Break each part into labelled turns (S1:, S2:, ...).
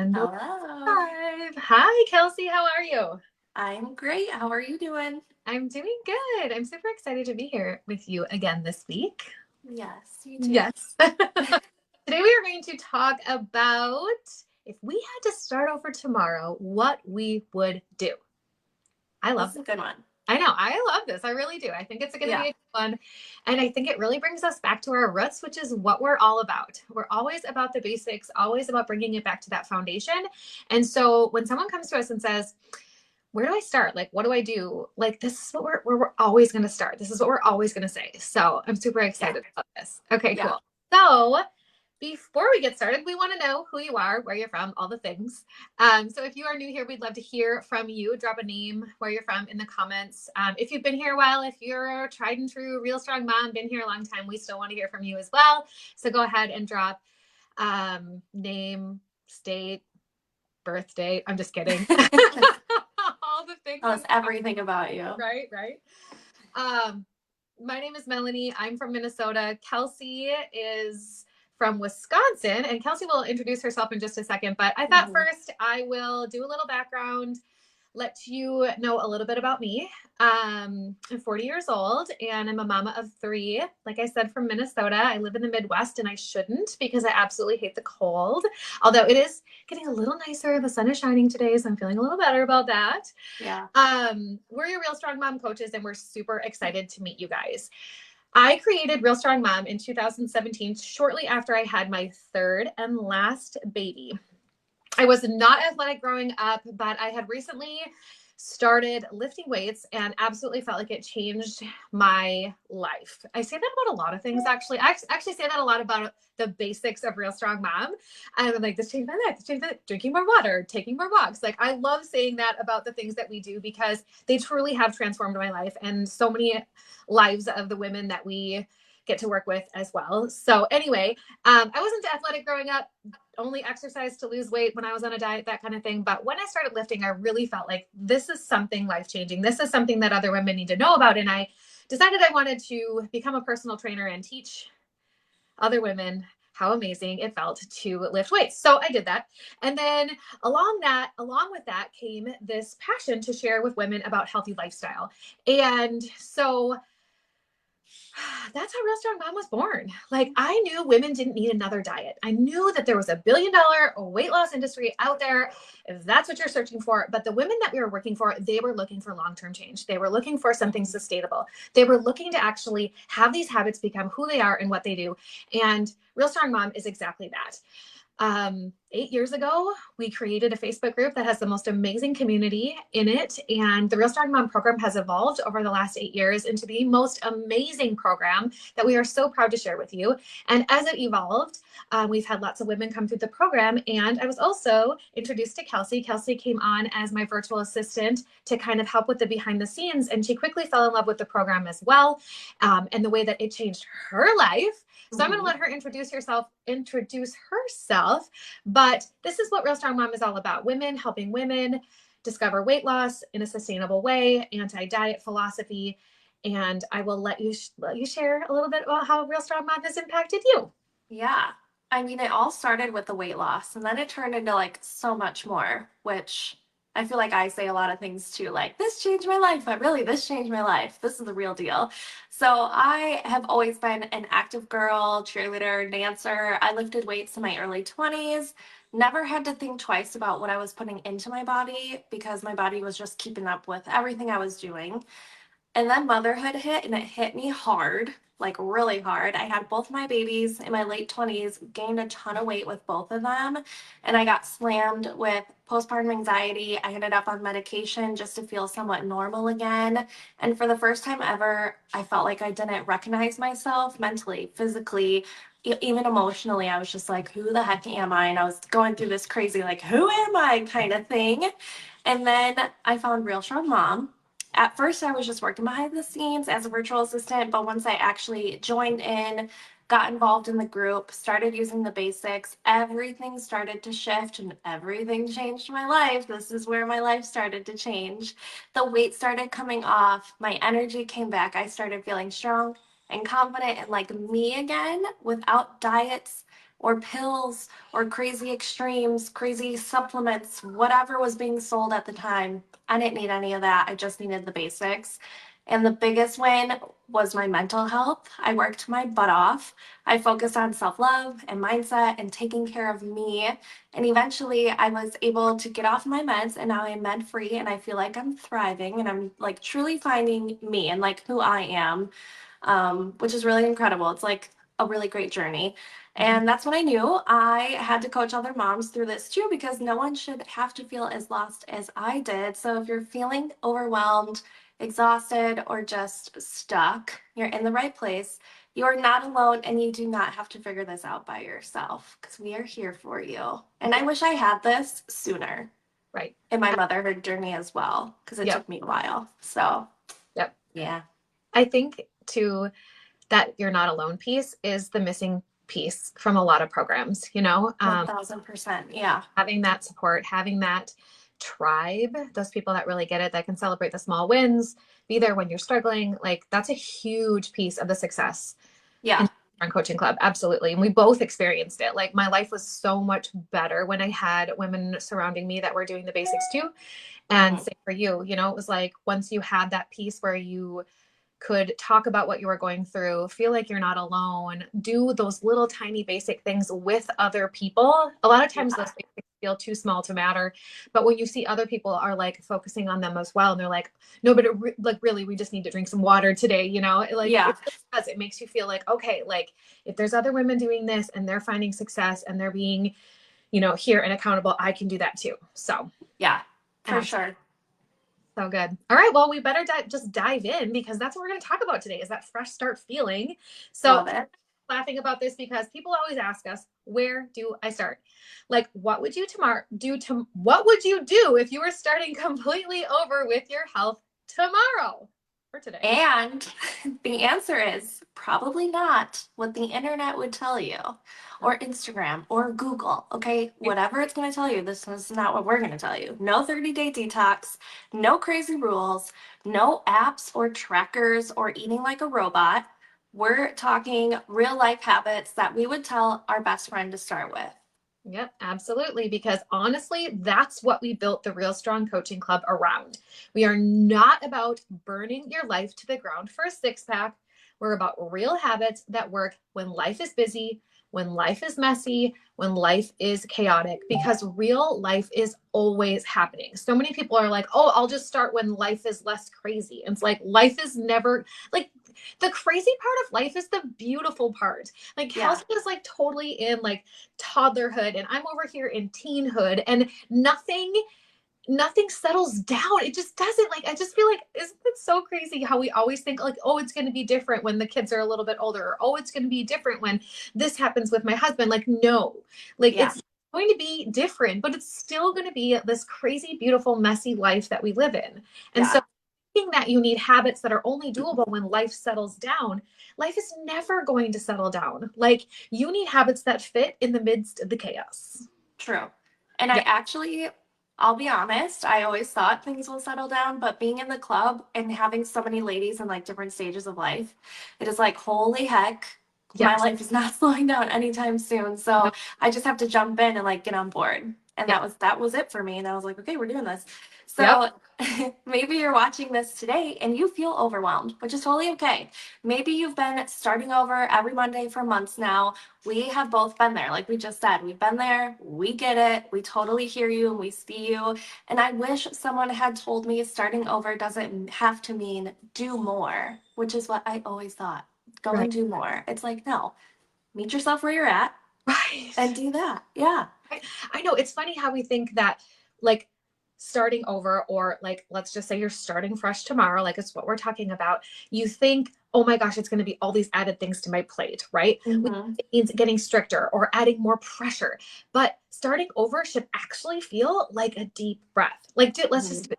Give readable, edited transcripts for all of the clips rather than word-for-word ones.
S1: And we're
S2: Hello.
S1: live. Hi, Kelsey. How are you?
S2: I'm great. How are you doing?
S1: I'm doing good. I'm super excited to be here with you again this week.
S2: Yes, you too.
S1: Yes. Today we are going to talk about if we had to start over tomorrow, what we would do. I
S2: This
S1: love
S2: is
S1: this.
S2: a good one.
S1: I know. I love this. I really do. I think it's going to be
S2: Yeah.
S1: a good one. And I think it really brings us back to our roots, which is what we're all about. We're always about the basics, always about bringing it back to that foundation. And so when someone comes to us and says, where do I start? Like, what do I do? Like, this is what we're always going to start. This is what we're always going to say. So I'm super
S2: Yeah.
S1: excited about this. Okay,
S2: Yeah.
S1: cool. So before we get started, we want to know who you are, where you're from, all the things. So if you are new here, we'd love to hear from you. Drop a name, where you're from in the comments. If you've been here a while, if you're a tried and true, real strong mom, been here a long time, we still want to hear from you as well. So go ahead and drop name, state, birth date. I'm just kidding. All the things
S2: Tell
S1: in
S2: us
S1: the
S2: everything about you.
S1: right. Um, my name is Melanie. I'm from Minnesota. Kelsey is from Wisconsin, and Kelsey will introduce herself in just a second. But I thought
S2: Mhm.
S1: first I will do a little background, let you know a little bit about me. I'm 40 years old and I'm a mama of three. Like I said, from Minnesota. I live in the Midwest and I shouldn't because I absolutely hate the cold. Although it is getting a little nicer. The sun is shining today, so I'm feeling a little better about that.
S2: Yeah.
S1: We're your Real Strong Mom coaches and we're super excited to meet you guys. I created Real Strong Mom in 2017, shortly after I had my third and last baby. I was not athletic growing up, but I had recently started lifting weights and absolutely felt like it changed my life. I say that about a lot of things, actually. I actually say that a lot about the basics of Real Strong Mom. And I'm like, this changed my life. This changed my life. Drinking more water, taking more walks. Like, I love saying that about the things that we do because they truly have transformed my life and so many lives of the women that we get to work with as well. So anyway, I wasn't athletic growing up, only exercise to lose weight when I was on a diet, that kind of thing. But when I started lifting, I really felt like this is something life-changing. This is something that other women need to know about. And I decided I wanted to become a personal trainer and teach other women how amazing it felt to lift weights. So I did that. And then along with that came this passion to share with women about healthy lifestyle. And so that's how Real Strong Mom was born. Like, I knew women didn't need another diet. I knew that there was $1 billion weight loss industry out there, if that's what you're searching for. But the women that we were working for, they were looking for long-term change. They were looking for something sustainable. They were looking to actually have these habits become who they are and what they do. And Real Strong Mom is exactly that. 8 years ago, we created a Facebook group that has the most amazing community in it. And the Real Strong Mom program has evolved over the last 8 years into the most amazing program that we are so proud to share with you. And as it evolved, we've had lots of women come through the program. And I was also introduced to Kelsey. Kelsey came on as my virtual assistant to kind of help with the behind the scenes. And she quickly fell in love with the program as well, and the way that it changed her life. So I'm going to let her introduce herself. But this is what Real Strong Mom is all about. Women helping women discover weight loss in a sustainable way, anti-diet philosophy. And I will let you share a little bit about how Real Strong Mom has impacted you.
S2: Yeah. I mean, it all started with the weight loss and then it turned into like so much more, which I feel like I say a lot of things too, like this changed my life, but really this changed my life. This is the real deal. So I have always been an active girl, cheerleader, dancer. I lifted weights in my early 20s. Never had to think twice about what I was putting into my body because my body was just keeping up with everything I was doing. And then motherhood hit and it hit me hard, like really hard. I had both my babies in my late 20s, gained a ton of weight with both of them, and I got slammed with postpartum anxiety. I ended up on medication just to feel somewhat normal again. And for the first time ever, I felt like I didn't recognize myself mentally, physically, even emotionally. I was just like, who the heck am I? And I was going through this crazy, like, who am I kind of thing. And then I found Real Strong Mom. At first, I was just working behind the scenes as a virtual assistant, but once I actually joined in, got involved in the group, started using the basics, everything started to shift and everything changed my life. This is where my life started to change. The weight started coming off, my energy came back. I started feeling strong and confident and like me again without diets or pills or crazy extremes, crazy supplements, whatever was being sold at the time. I didn't need any of that. I just needed the basics. And the biggest win was my mental health. I worked my butt off. I focused on self love and mindset and taking care of me. And eventually I was able to get off my meds and now I'm med free and I feel like I'm thriving and I'm like truly finding me and like who I am, which is really incredible. It's like a really great journey.
S1: Mhm.
S2: And that's when I knew I had to coach other moms through this too, because no one should have to feel as lost as I did. So if you're feeling overwhelmed, exhausted, or just stuck, you're in the right place. You are not alone and you do not have to figure this out by yourself because we are here for you. And I
S1: Yeah.
S2: wish I had this sooner
S1: Right.
S2: in my motherhood journey as well because it
S1: Yep.
S2: took me a while. So,
S1: Yep.
S2: yeah,
S1: I think too that you're not alone piece is the missing piece from a lot of programs,
S2: 1000%. Yeah.
S1: having that support, having that tribe, those people that really get it, that can celebrate the small wins, be there when you're struggling. Like that's a huge piece of the success
S2: Yeah.
S1: in Strong Coaching Club. Absolutely. And we both experienced it. Like my life was so much better when I had women surrounding me that were doing the basics too. And
S2: Mhm.
S1: same for you, it was like once you had that piece where you could talk about what you were going through, feel like you're not alone, do those little tiny basic things with other people. A lot of times
S2: Yeah.
S1: those basics feel too small to matter, but when you see other people are like focusing on them as well, and they're like, no, but like really, we just need to drink some water today, like
S2: Yeah.
S1: it does. It makes you feel like, okay, like if there's other women doing this and they're finding success and they're being, here and accountable, I can do that too. So,
S2: Yeah. For
S1: absolutely.
S2: sure.
S1: So good. All right. Well, we better just dive in because that's what we're going to talk about today is that fresh start feeling. So
S2: Love it.
S1: laughing about this because people always ask us, where do I start? Like, what would you what would you do if you were starting completely over with your health tomorrow or today?
S2: And the answer is probably not what the internet would tell you, or Instagram, or Google. Okay, whatever it's going to tell you, this is not what we're going to tell you. No 30-day detox, no crazy rules, no apps or trackers, or eating like a robot. We're talking real life habits that we would tell our best friend to start with.
S1: Yep, absolutely. Because honestly, that's what we built the Real Strong Coaching Club around. We are not about burning your life to the ground for a six pack. We're about real habits that work when life is busy, when life is messy, when life is chaotic, because real life is always happening. So many people are like, oh, I'll just start when life is less crazy. And it's like, life is never like the crazy part of life is the beautiful part. Like,
S2: Yeah,
S1: Kelsey is like totally in like toddlerhood and I'm over here in teenhood and nothing settles down. It just doesn't. Like I just feel like isn't it so crazy how we always think like, oh, it's going to be different when the kids are a little bit older, or oh, it's going to be different when this happens with my husband. Like no, like
S2: yeah,
S1: it's going to be different, but it's still going to be this crazy beautiful messy life that we live in. And so
S2: yeah.
S1: thinking that you need habits that are only doable when life settles down, life is never going to settle down. Like you need habits that fit in the midst of the chaos.
S2: True. And I
S1: Yeah.
S2: actually, I'll be honest, I always thought things will settle down, but being in the club and having so many ladies in like different stages of life, it is like, holy heck, my
S1: Yes.
S2: life is not slowing down anytime soon.
S1: No.
S2: So I just have to jump in and like get on board. And
S1: Yeah.
S2: that was it for me. And I was like, okay, we're doing this.
S1: Yep.
S2: So maybe you're watching this today and you feel overwhelmed, which is totally okay. Maybe you've been starting over every Monday for months now. We have both been there. Like we just said, we've been there. We get it. We totally hear you and we see you. And I wish someone had told me starting over doesn't have to mean do more, which is what I always thought. Go
S1: Right.
S2: and do more. It's like, no, meet yourself where you're at and
S1: Right.
S2: do that. Yeah.
S1: I know it's funny how we think that like starting over or like let's just say you're starting fresh tomorrow, like it's what we're talking about. You think, oh my gosh, it's going to be all these added things to my plate, right?
S2: Mm-hmm.
S1: It means getting stricter or adding more pressure. But starting over should actually feel like a deep breath. Like, let's
S2: Mm-hmm.
S1: just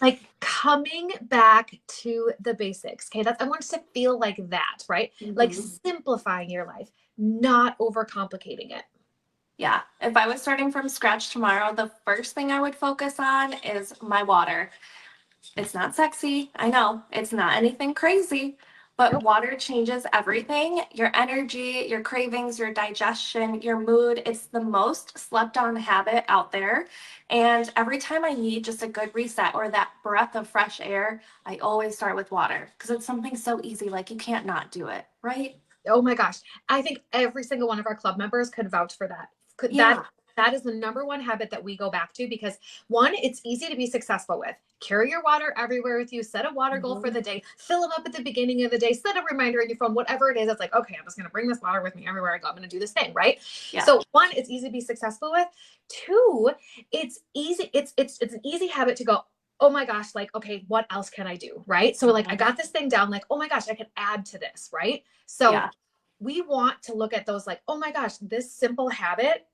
S1: like coming back to the basics. Okay, that's I want it to feel like that, right? Like
S2: Mm-hmm.
S1: simplifying your life, not overcomplicating it.
S2: Yeah. If I was starting from scratch tomorrow, the first thing I would focus on is my water. It's not sexy. I know it's not anything crazy, But
S1: Nope.
S2: water changes everything, your energy, your cravings, your digestion, your mood. It's the most slept on habit out there. And every time I need just a good reset or that breath of fresh air, I always start with water because it's something so easy. Like you can't not do it, right?
S1: Oh my gosh. I think every single one of our club members could vouch for that.
S2: Yeah.
S1: That is the number one habit that we go back to because one, it's easy to be successful with. Carry your water everywhere with you, set a water goal for
S2: Mhm.
S1: the day, fill them up at the beginning of the day, set a reminder in your phone, whatever it is. It's like, okay, I'm just going to bring this water with me everywhere I go. I'm going to do this thing, right?
S2: Yeah.
S1: So one, it's easy to be successful with. Two, it's easy. It's an easy habit to go, oh my gosh, like, okay, what else can I do? Right. So like, I
S2: Mhm.
S1: got this thing down, like, oh my gosh, I can add to this. Right. So
S2: Yeah.
S1: we want to look at those like, oh my gosh, this simple habit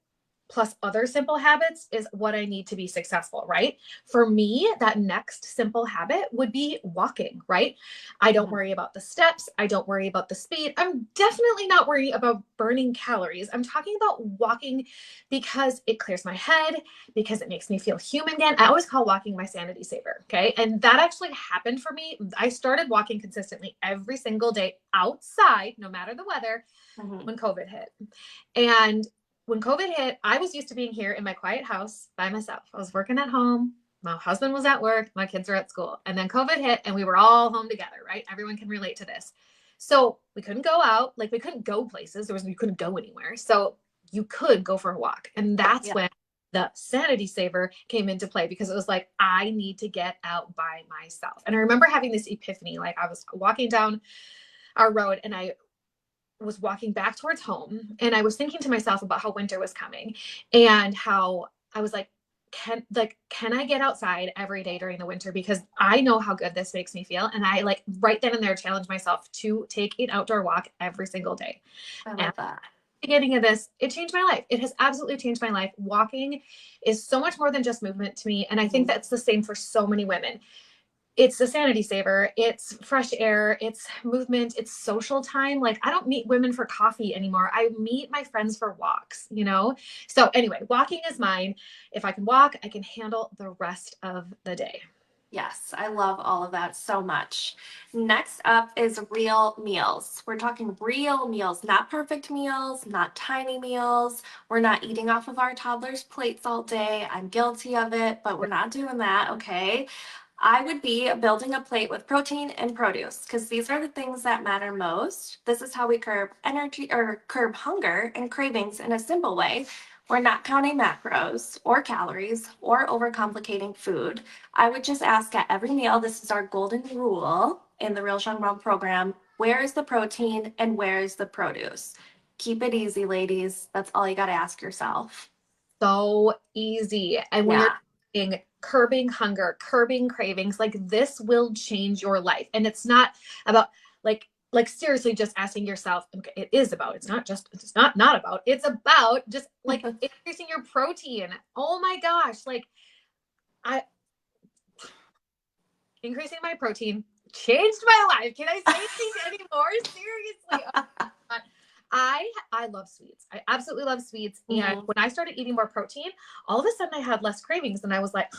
S1: plus other simple habits is what I need to be successful, right? For me, that next simple habit would be walking, right? I don't
S2: Mhm.
S1: worry about the steps. I don't worry about the speed. I'm definitely not worried about burning calories. I'm talking about walking because it clears my head, because it makes me feel human again. I always call walking my sanity saver. Okay. And that actually happened for me. I started walking consistently every single day outside, no matter the weather,
S2: Mhm.
S1: when COVID hit. And when COVID hit, I was used to being here in my quiet house by myself. I was working at home. My husband was at work. My kids were at school. And then COVID hit and we were all home together, right? Everyone can relate to this. So we couldn't go out, like we couldn't go places. You couldn't go anywhere. So you could go for a walk. And that's
S2: Yeah.
S1: when the sanity saver came into play because it was like, I need to get out by myself. And I remember having this epiphany. Like I was walking down our road and I was walking back towards home and I was thinking to myself about how winter was coming and how I was like, can I get outside every day during the winter because I know how good this makes me feel. And I like right then and there challenged myself to take an outdoor walk every single day.
S2: I
S1: And
S2: love that.
S1: beginning of this, it changed my life. It has absolutely changed my life. Walking is so much more than just movement to me. And I think
S2: Mhm.
S1: that's the same for so many women. It's a sanity saver. It's fresh air. It's movement. It's social time. Like I don't meet women for coffee anymore. I meet my friends for walks, you know? So anyway, walking is mine. If I can walk, I can handle the rest of the day.
S2: Yes, I love all of that so much. Next up is real meals. We're talking real meals, not perfect meals, not tiny meals. We're not eating off of our toddlers' plates all day. I'm guilty of it, but we're not doing that, okay? I would be building a plate with protein and produce because these are the things that matter most. This is how we curb energy or curb hunger and cravings in a simple way. We're not counting macros or calories or overcomplicating food. I would just ask at every meal, this is our golden rule in the Real Strong Mom program, where is the protein and where is the produce? Keep it easy, ladies. That's all you got to ask yourself.
S1: So easy. And when you're
S2: Yeah.
S1: curbing hunger, curbing cravings, like this will change your life. And it's not about like seriously just asking yourself, okay, it is about, it's not about, it's about just like increasing your protein. Oh my gosh. Like I increasing my protein changed my life. Can I say anything anymore? Seriously. Oh my God. I love sweets. I absolutely love sweets. And
S2: Mhm.
S1: when I started eating more protein, all of a sudden I had less cravings and I was like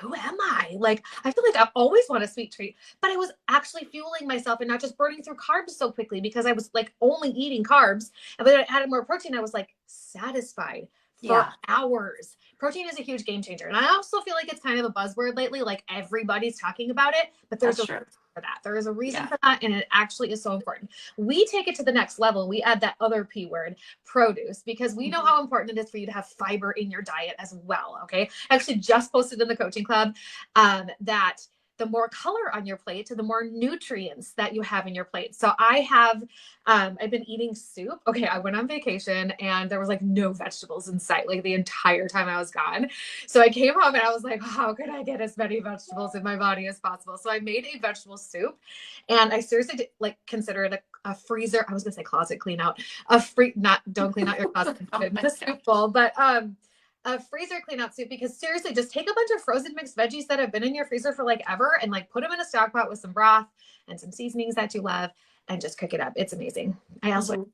S1: who am I? Like I feel like I always want a sweet treat, but I was actually fueling myself and not just burning through carbs so quickly because I was like only eating carbs. And when I added more protein, I was like satisfied for
S2: Yeah,
S1: hours. Protein is a huge game changer. And I also feel like it's kind of a buzzword lately. Like everybody's talking about it, but there's
S2: that's
S1: a
S2: true.
S1: reason for that. There is a reason
S2: Yeah.
S1: for that. And it actually is so important. We take it to the next level. We add that other P word, produce, because we know
S2: Mhm.
S1: how important it is for you to have fiber in your diet as well. Okay. I actually just posted in the coaching club that the more color on your plate, the more nutrients that you have in your plate. So I've been eating soup. Okay, I went on vacation and there was like no vegetables in sight, like the entire time I was gone. So I came home and I was like, how could I get as many vegetables in my body as possible? So I made a vegetable soup, and I seriously did, like consider it a freezer. I was gonna say closet clean out, a free not don't clean out your closet and put
S2: Oh
S1: it in
S2: my
S1: the
S2: gosh.
S1: soup bowl, but a freezer clean out soup because seriously, just take a bunch of frozen mixed veggies that have been in your freezer for like ever and like put them in a stock pot with some broth and some seasonings that you love and just cook it up. It's amazing. I also
S2: Mhm.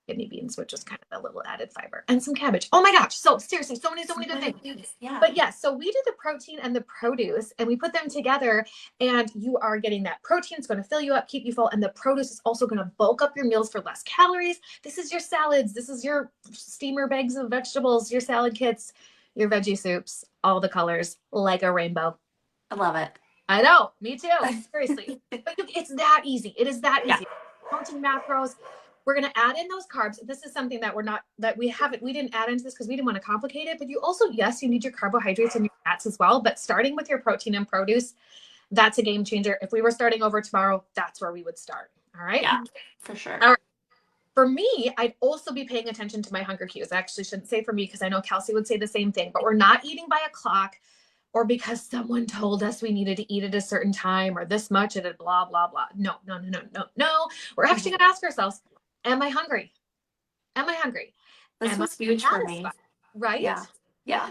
S1: kidney beans, which is kind of a little added fiber, and some cabbage. Oh my gosh. So seriously, so many good things.
S2: Yeah.
S1: But yeah, so we do the protein and the produce and we put them together, and you are getting that protein. It's going to fill you up, keep you full. And the produce is also going to bulk up your meals for less calories. This is your salads. This is your steamer bags of vegetables, your salad kits, your veggie soups, all the colors like a rainbow.
S2: I love it.
S1: I know, me too. Seriously. But it's that easy. It is that easy. Counting macros. We're going to add in those carbs. This is something that we didn't add into this because we didn't want to complicate it. But you also, yes, you need your carbohydrates and your fats as well. But starting with your protein and produce, that's a game changer. If we were starting over tomorrow, that's where we would start. All right.
S2: Yeah, for sure.
S1: All right. For me, I'd also be paying attention to my hunger cues. I actually shouldn't say for me because I know Kelsey would say the same thing, but we're not eating by a clock or because someone told us we needed to eat at a certain time or this much at a blah, blah, blah. No. We're actually going to ask ourselves, am I hungry? Am I hungry?
S2: This was huge for me.
S1: Right?
S2: Yeah.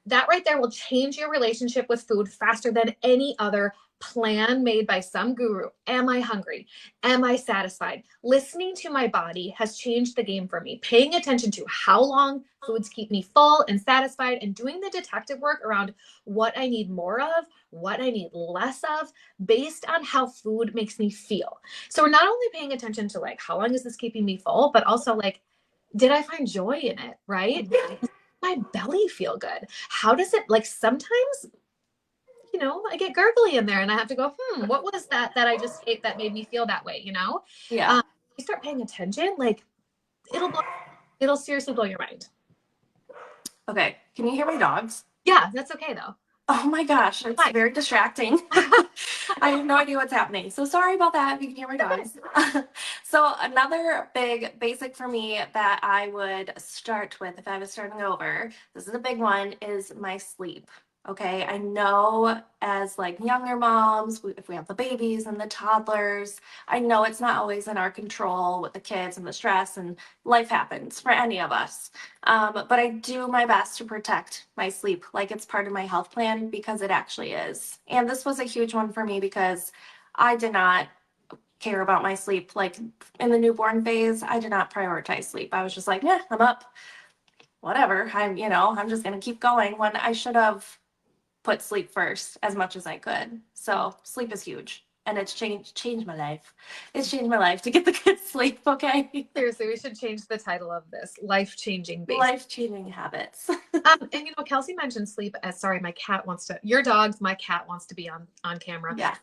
S1: That right there will change your relationship with food faster than any other plan made by some guru. Am I hungry? Am I satisfied? Listening to my body has changed the game for me. Paying attention to how long foods keep me full and satisfied, and doing the detective work around what I need more of, what I need less of, based on how food makes me feel. So we're not only paying attention to like, how long is this keeping me full, but also like, did I find joy in it? Right? Does my belly feel good? How does it, like, sometimes, you know, I get gurgly in there and I have to go, what was that I just ate that made me feel that way, you know?
S2: Yeah.
S1: You start paying attention, like, it'll seriously blow your mind.
S2: Okay. Can you hear my dogs?
S1: Yeah, that's okay though.
S2: Oh my gosh, it's very distracting. I have no idea what's happening. So sorry about that if you can hear my dogs. So another big basic for me that I would start with if I was starting over, this is a big one, is my sleep. Okay, I know as like younger moms, if we have the babies and the toddlers, I know it's not always in our control with the kids and the stress, and life happens for any of us. But I do my best to protect my sleep like it's part of my health plan, because it actually is. And this was a huge one for me because I did not care about my sleep. Like in the newborn phase, I did not prioritize sleep. I was just like, yeah, I'm up, whatever. I'm just going to keep going, when I should have put sleep first as much as I could. So sleep is huge. And it's changed my life. It's changed my life to get the good sleep, okay?
S1: Seriously, we should change the title of this, life-changing basics.
S2: Life-changing habits.
S1: And you know, Kelsey mentioned sleep as, sorry, my cat wants to, your dogs, my cat wants to be on camera.
S2: Yeah.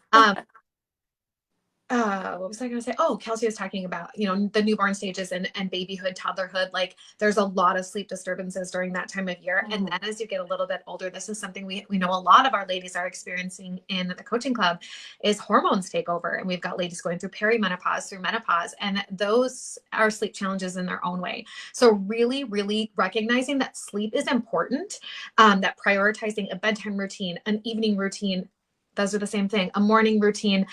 S1: What was I going to say? Oh, Kelsey was talking about, you know, the newborn stages and babyhood, toddlerhood. Like there's a lot of sleep disturbances during that time of year. And then as you get a little bit older, this is something we know a lot of our ladies are experiencing in the coaching club, is hormones take over. And we've got ladies going through perimenopause, through menopause, and those are sleep challenges in their own way. So really, really recognizing that sleep is important, that prioritizing a bedtime routine, an evening routine, those are the same thing, a morning routine.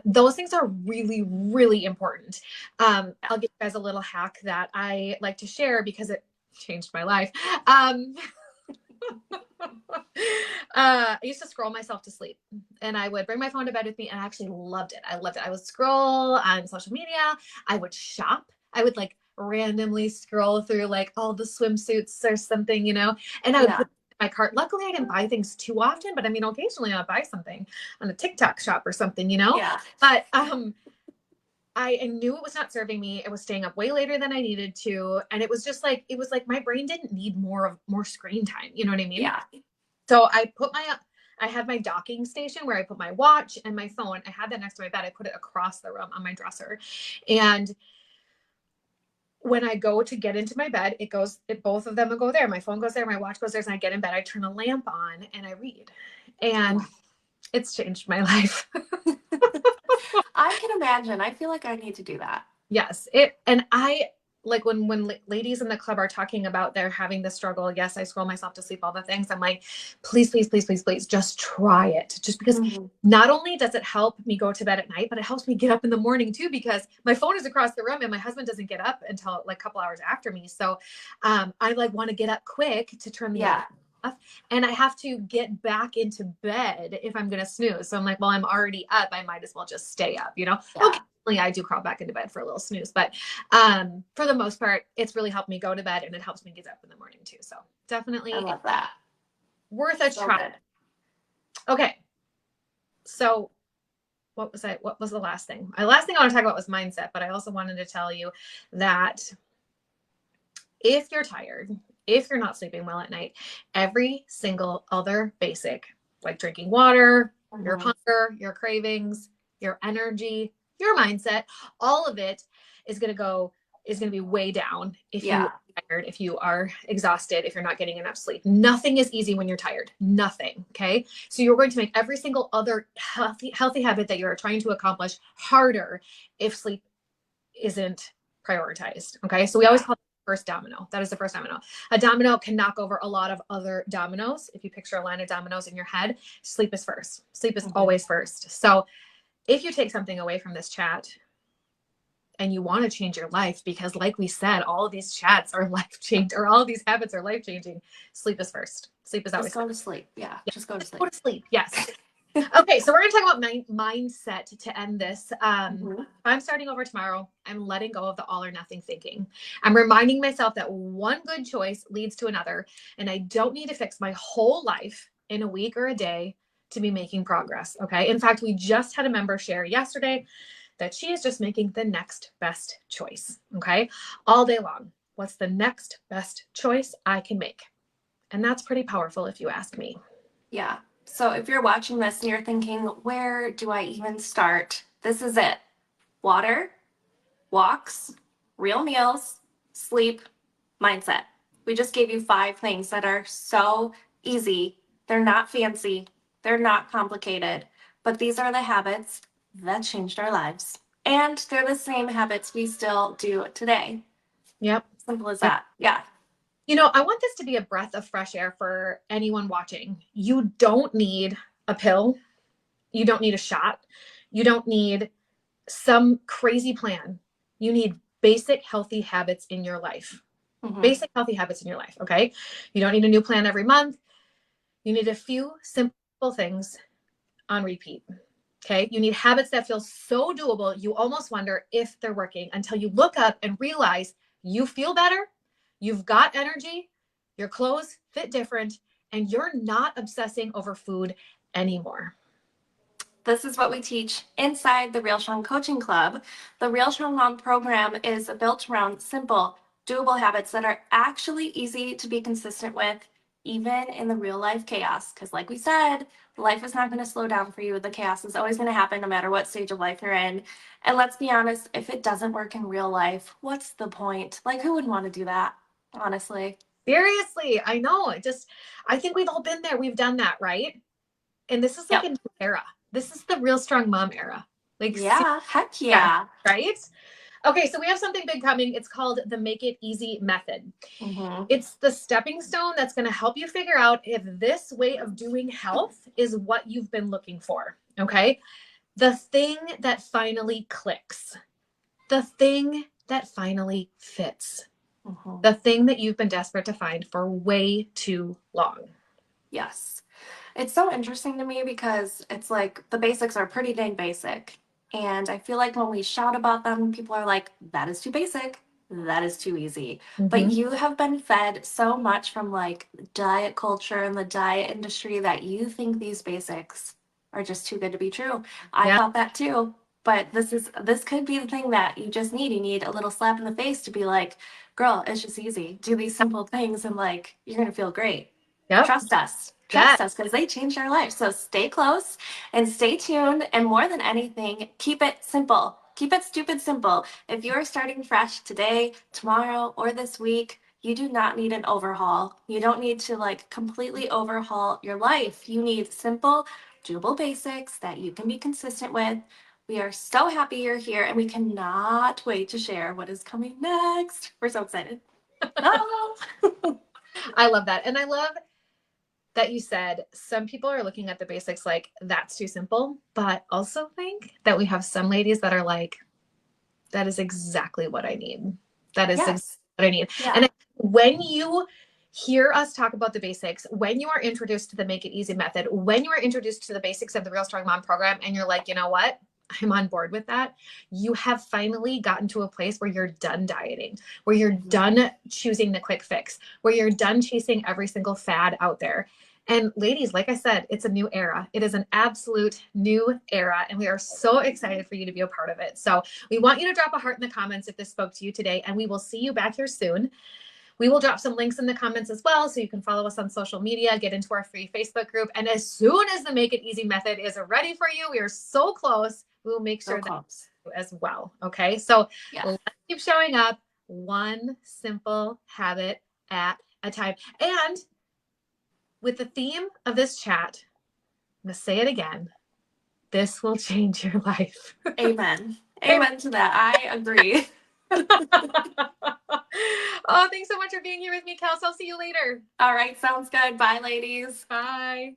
S1: Those things are really, really important. I'll give you guys a little hack that I like to share because it changed my life. I used to scroll myself to sleep, and I would bring my phone to bed with me, and I actually loved it. I would scroll on social media. I would shop. I would like randomly scroll through like all the swimsuits or something, you know, and I would put my cart. Luckily, I didn't buy things too often, but I mean, occasionally I'll buy something on a TikTok shop or something, you know?
S2: Yeah.
S1: But I knew it was not serving me. It was staying up way later than I needed to. And it was like my brain didn't need more screen time. You know what I mean?
S2: Yeah.
S1: So I had my docking station where I put my watch and my phone. I had that next to my bed. I put it across the room on my dresser. And when I go to get into my bed, both of them will go there. My phone goes there, my watch goes there, and I get in bed, I turn a lamp on and I read. And it's changed my life.
S2: I can imagine. I feel like I need to do that.
S1: Yes. And I like when ladies in the club are talking about they're having this struggle. Yes, I scroll myself to sleep, all the things. I'm like, please, please, please, please, please, just try it. Just because not only does it help me go to bed at night, but it helps me get up in the morning too, because my phone is across the room and my husband doesn't get up until like a couple hours after me. So I like want to get up quick to turn the light off, and I have to get back into bed if I'm going to snooze. So I'm like, well, I'm already up. I might as well just stay up, you know?
S2: Yeah.
S1: Okay. I do crawl back into bed for a little snooze, but for the most part, it's really helped me go to bed and it helps me get up in the morning too. So definitely
S2: I love that.
S1: worth a
S2: So
S1: try.
S2: good.
S1: Okay. So what was the last thing? The last thing I want to talk about was mindset, but I also wanted to tell you that if you're tired, if you're not sleeping well at night, every single other basic, like drinking water, your hunger, your cravings, your energy, your mindset, all of it is going to be way down if you are tired, if you are exhausted, if you're not getting enough sleep. Nothing is easy when you're tired. Nothing. Okay. So you're going to make every single other healthy habit that you're trying to accomplish harder if sleep isn't prioritized. Okay. So we always call it the first domino. That is the first domino. A domino can knock over a lot of other dominoes. If you picture a line of dominoes in your head, sleep is first. Sleep is always first. So if you take something away from this chat and you want to change your life, because like we said, all of these chats are life changing, or all of these habits are life changing, sleep is first. Sleep is always
S2: just go to sleep. Yeah. Just go to sleep.
S1: Go to sleep. Yes. Okay, so we're going to talk about mindset to end this. I'm starting over tomorrow. I'm letting go of the all or nothing thinking. I'm reminding myself that one good choice leads to another, and I don't need to fix my whole life in a week or a day to be making progress. Okay. In fact, we just had a member share yesterday that she is just making the next best choice. Okay. All day long. What's the next best choice I can make? And that's pretty powerful if you ask me.
S2: Yeah. So if you're watching this and you're thinking, where do I even start? This is it. Water, walks, real meals, sleep, mindset. We just gave you 5 things that are so easy. They're not fancy. They're not complicated. But these are the habits that changed our lives. And they're the same habits we still do today.
S1: Yep.
S2: Simple as that. Yeah.
S1: You know, I want this to be a breath of fresh air for anyone watching. You don't need a pill. You don't need a shot. You don't need some crazy plan. You need basic healthy habits in your life. Basic healthy habits in your life. Okay. You don't need a new plan every month. You need a few simple things on repeat. Okay. You need habits that feel so doable, you almost wonder if they're working until you look up and realize you feel better, you've got energy, your clothes fit different, and you're not obsessing over food anymore.
S2: This is what we teach inside the Real Strong Coaching Club. The Real Strong Mom program is built around simple, doable habits that are actually easy to be consistent with, even in the real life chaos. Because, like we said, life is not going to slow down for you. The chaos is always going to happen no matter what stage of life you're in. And let's be honest, if it doesn't work in real life, what's the point? Like, who would want to do that, honestly?
S1: Seriously, I know. I think we've all been there. We've done that, right? And this is like a new era. This is the Real Strong Mom era. Like,
S2: heck yeah.
S1: Right? Okay, so we have something big coming. It's called the Make It Easy method. It's the stepping stone that's going to help you figure out if this way of doing health is what you've been looking for. Okay. The thing that finally clicks, the thing that finally fits, the thing that you've been desperate to find for way too long.
S2: Yes. It's so interesting to me because it's like the basics are pretty dang basic. And I feel like when we shout about them, people are like, that is too basic. That is too easy. But you have been fed so much from like diet culture and the diet industry that you think these basics are just too good to be true. I thought that too. But this could be the thing that you just need. You need a little slap in the face to be like, girl, it's just easy. Do these simple things and like you're gonna feel great. Trust us. Trust us because they changed our lives. So stay close and stay tuned. And more than anything, keep it simple. Keep it stupid simple. If you're starting fresh today, tomorrow, or this week, you do not need an overhaul. You don't need to like completely overhaul your life. You need simple, doable basics that you can be consistent with. We are so happy you're here and we cannot wait to share what is coming next. We're so excited. Oh.
S1: I love that. And I love that you said some people are looking at the basics like that's too simple, but also think that we have some ladies that are like, that is exactly what I need. That is exactly what I need. Yeah. And when you hear us talk about the basics, when you are introduced to the Make It Easy method, when you are introduced to the basics of the Real Strong Mom program, and you're like, you know what? I'm on board with that. You have finally gotten to a place where you're done dieting, where you're done choosing the quick fix, where you're done chasing every single fad out there. And ladies, like I said, it's a new era. It is an absolute new era. And we are so excited for you to be a part of it. So we want you to drop a heart in the comments if this spoke to you today. And we will see you back here soon. We will drop some links in the comments as well, so you can follow us on social media, get into our free Facebook group. And as soon as the Make It Easy method is ready for you, we are so close, we will make sure that as well. Okay. So let's keep showing up, one simple habit at a time. And with the theme of this chat, I'm going to say it again. This will change your life.
S2: Amen. Amen to that. I agree.
S1: Oh, thanks so much for being here with me, Kels. I'll see you later.
S2: All right. Sounds good. Bye, ladies.
S1: Bye.